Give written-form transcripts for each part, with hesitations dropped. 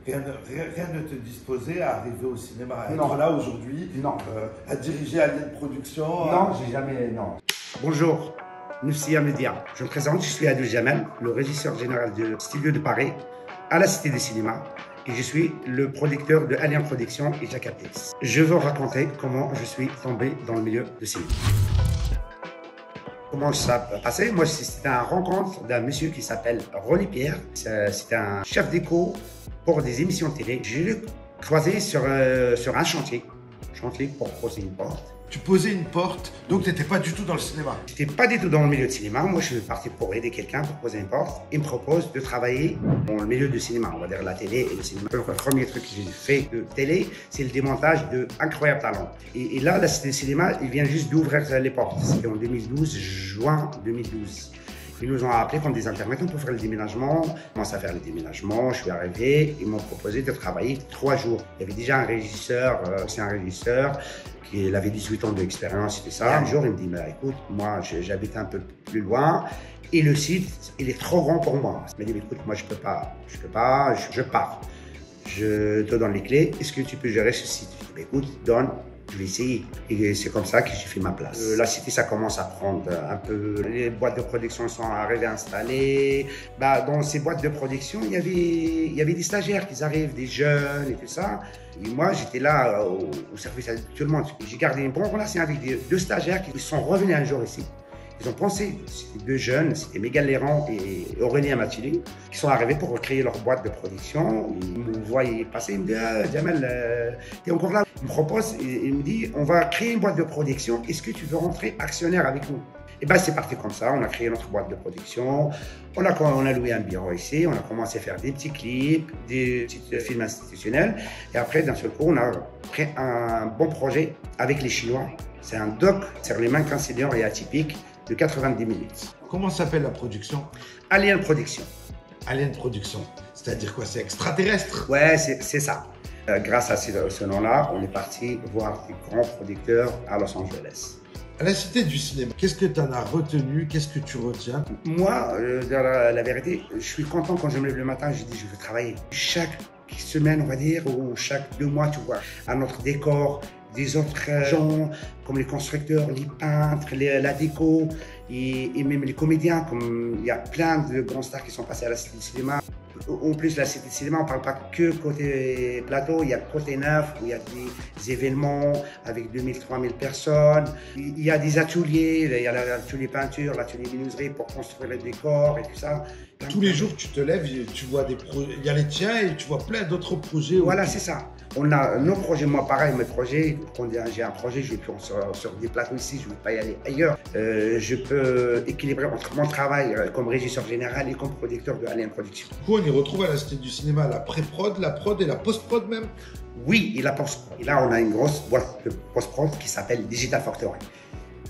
Rien ne te disposait à arriver au cinéma, à Non. être là aujourd'hui, Non. à diriger Alien Production. Non, j'ai jamais, non. Bonjour, Nefsia Média. Je me présente, je suis Adou Jamel, le régisseur général de Studio de Paris, à la Cité des Cinémas, et je suis le producteur de Alien Production et Jacapex. Je veux raconter comment je suis tombé dans le milieu du cinéma. Comment ça a passé? Moi, c'était une rencontre d'un monsieur qui s'appelle Ronnie Pierre. C'est un chef d'éco pour des émissions de télé. Je l'ai croisé sur un chantier pour poser une porte. Tu posais une porte, donc tu n'étais pas du tout dans le cinéma. Je n'étais pas du tout dans le milieu de cinéma. Moi, je suis parti pour aider quelqu'un pour poser une porte. Il me propose de travailler dans le milieu du cinéma, on va dire la télé et le cinéma. Le premier truc que j'ai fait de télé, c'est le démontage de Incroyable Talent. Et là, la Cité du Cinéma, il vient juste d'ouvrir les portes. C'était en 2012, juin 2012. Ils nous ont appelés comme des intermédiaires pour faire le déménagement. On commence à faire le déménagement, je suis arrivé. Ils m'ont proposé de travailler 3 jours. Il y avait déjà un régisseur, c'est un régisseur qui avait 18 ans d'expérience, c'était ça. Un jour, il me dit, mais écoute, moi, j'habite un peu plus loin et le site, il est trop grand pour moi. Il m'a dit, écoute, moi, je peux pas, je pars. Je te donne les clés, est-ce que tu peux gérer ce site? Je dis, écoute, donne. Je vais essayer. Et c'est comme ça que j'ai fait ma place. La cité, ça commence à prendre un peu. Les boîtes de production sont arrivées installées. Dans ces boîtes de production, il y avait des stagiaires qui arrivent, des jeunes et tout ça. Et moi, j'étais là au service de tout le monde. J'ai gardé une bonne relation avec 2 stagiaires qui sont revenus un jour ici. Ils ont pensé, c'était 2 jeunes, c'était Miguel Léran et Aurélien Mathilly, qui sont arrivés pour créer leur boîte de production. Ils me voyaient passer, ils me disent, ah, Jamel, t'es encore là? Il me propose, il me dit, on va créer une boîte de production, est-ce que tu veux rentrer actionnaire avec nous? Et bien, c'est parti comme ça, on a créé notre boîte de production, on a loué un bureau ici, on a commencé à faire des petits clips, des petits films institutionnels, et après, d'un seul coup, on a pris un bon projet avec les Chinois. C'est un doc sur les mannequins seniors et atypiques de 90 minutes. Comment s'appelle la production? Alien Production. Alien Production, c'est-à-dire quoi? C'est extraterrestre? Ouais, c'est ça. Grâce à ce nom-là, on est parti voir des grands producteurs à Los Angeles. À la Cité du Cinéma, qu'est-ce que tu en as retenu? Qu'est-ce que tu retiens? Moi, la vérité, je suis content quand je me lève le matin, je dis je veux travailler. Chaque semaine, on va dire, ou chaque 2 mois, tu vois, à notre décor, des autres gens, comme les constructeurs, les peintres, la déco, et même les comédiens, comme il y a plein de grands stars qui sont passés à la Cité du Cinéma. En plus, la Cité du Cinéma, on ne parle pas que côté plateau, il y a côté neuf, où il y a des événements avec 2000, 3000 personnes. Il y a des ateliers, il y a l'atelier peinture, l'atelier menuiserie pour construire les décors et tout ça. Tous les jours, tu te lèves, tu vois des projets, il y a les tiens et tu vois plein d'autres projets. Voilà, c'est ça. On a nos projets, moi pareil, mes projets, quand j'ai un projet, je vais plus sur des plateaux ici, je ne vais pas y aller ailleurs. Je peux équilibrer entre mon travail comme régisseur général et comme producteur de Alien Production. Du coup, on y retrouve à la Cité du Cinéma la pré-prod, la prod et la post-prod même. Oui, et la post-prod. Et là, on a une grosse boîte de post-prod qui s'appelle Digital Factory.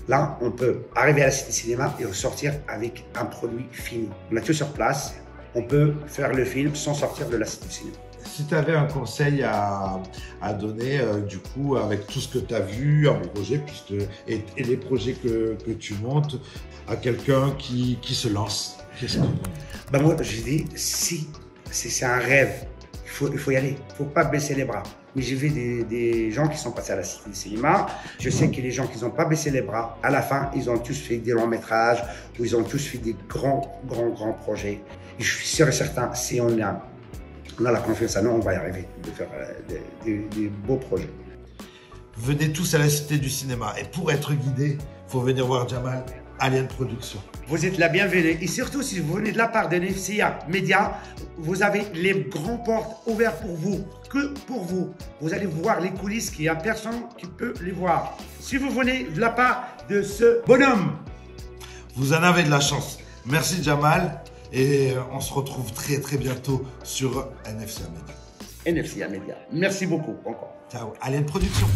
Là, on peut arriver à la Cité Cinéma et ressortir avec un produit fini. On a tout sur place, on peut faire le film sans sortir de la Cité Cinéma. Si tu avais un conseil à donner, du coup, avec tout ce que tu as vu, un projet, et les projets que tu montes, à quelqu'un qui se lance, qu'est-ce que... Moi, je dis, si c'est un rêve, il faut y aller. Il ne faut pas baisser les bras. Mais j'ai vu des gens qui sont passés à la Cité du Cinéma. Je sais que les gens qui n'ont pas baissé les bras, à la fin, ils ont tous fait des longs métrages ou ils ont tous fait des grands projets. Et je suis sûr et certain, si on a la confiance à nous, on va y arriver de faire des beaux projets. Venez tous à la Cité du Cinéma. Et pour être guidé, il faut venir voir Jamal, Alien Production. Vous êtes la bienvenue. Et surtout, si vous venez de la part de Nefsia Média, vous avez les grandes portes ouvertes pour vous, que pour vous. Vous allez voir les coulisses qu'il n'y a personne qui peut les voir. Si vous venez de la part de ce bonhomme. Vous en avez de la chance. Merci Jamal. Et on se retrouve très très bientôt sur Nefsia Média. Nefsia Média. Merci beaucoup encore. Ciao, Alien Production.